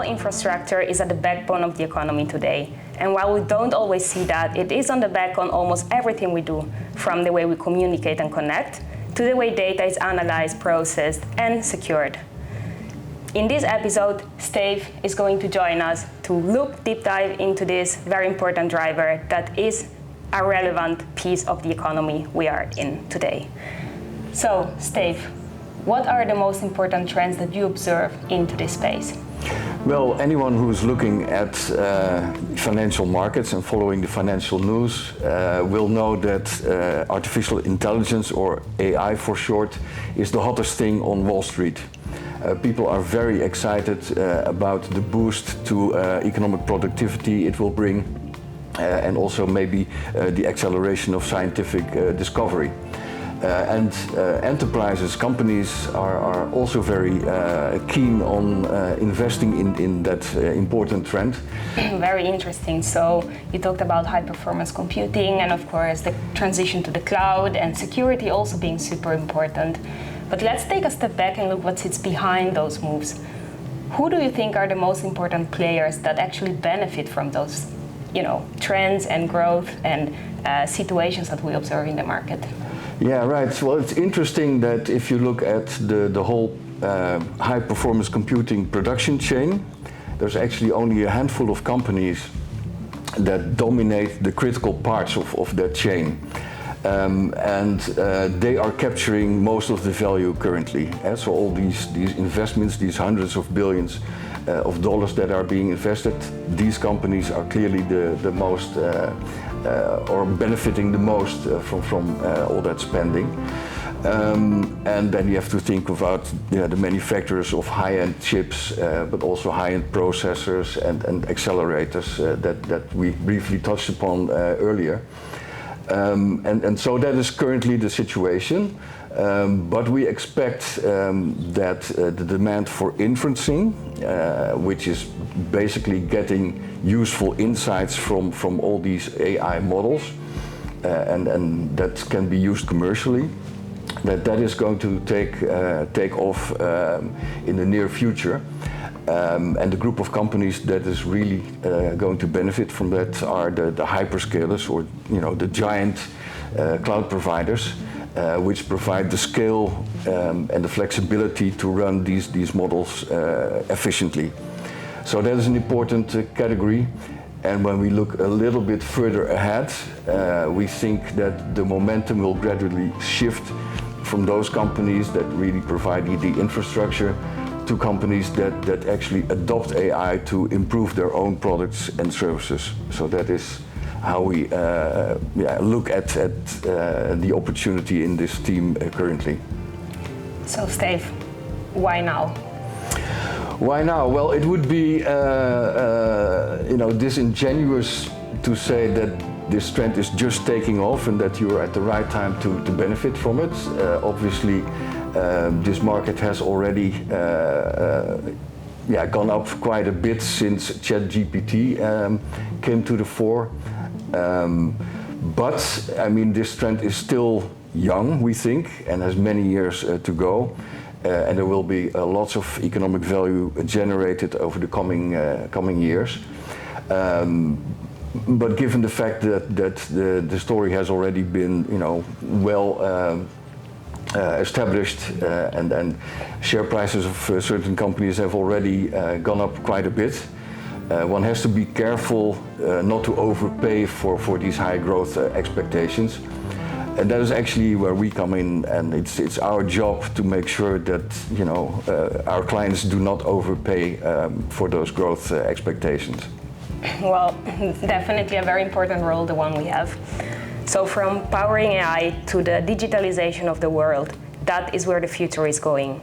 infrastructure is at the backbone of the economy today. And while we don't always see that, it is on the back on almost everything we do, from the way we communicate and connect, to the way data is analyzed, processed, and secured. In this episode, Steve is going to join us to look deep dive into this very important driver that is a relevant piece of the economy we are in today. So, Steve, what are the most important trends that you observe into this space? Well, anyone who's looking at financial markets and following the financial news will know that artificial intelligence, or AI for short, is the hottest thing on Wall Street. People are very excited about the boost to economic productivity it will bring, and also maybe the acceleration of scientific discovery. And enterprises, companies are also very keen on investing in that important trend. Very interesting. So you talked about high-performance computing and, of course, the transition to the cloud and security also being super important. But let's take a step back and look what sits behind those moves. Who do you think are the most important players that actually benefit from those, trends and growth and situations that we observe in the market? Yeah, right. Well, it's interesting that if you look at the whole high-performance computing production chain, there's actually only a handful of companies that dominate the critical parts of that chain. And they are capturing most of the value currently. So all these investments, these hundreds of billions of dollars that are being invested, these companies are clearly the most or benefiting the most from all that spending. And then you have to think about the manufacturers of high-end chips, but also high-end processors and accelerators that we briefly touched upon earlier. And so that is currently the situation. But we expect that the demand for inferencing, which is basically getting useful insights from all these AI models, and that can be used commercially, that is going to take off in the near future. And the group of companies that is really going to benefit from that are the hyperscalers, or the giant cloud providers, which provide the scale and the flexibility to run these models efficiently. So that is an important category. And when we look a little bit further ahead, we think that the momentum will gradually shift from those companies that really provide the infrastructure to companies that actually adopt AI to improve their own products and services. So that is how we look at the opportunity in this team currently. So, Steve, why now? Why now? Well, it would be disingenuous to say that this trend is just taking off and that you're at the right time to benefit from it. Obviously, this market has already gone up quite a bit since ChatGPT came to the fore. But I mean, this trend is still young, we think, and has many years to go. And there will be lots of economic value generated over the coming years. But given the fact that the story has already been, well established, and share prices of certain companies have already gone up quite a bit, one has to be careful not to overpay for these high growth expectations. And that is actually where we come in, and it's our job to make sure that our clients do not overpay for those growth expectations. Well, definitely a very important role, the one we have. So from powering AI to the digitalization of the world, that is where the future is going.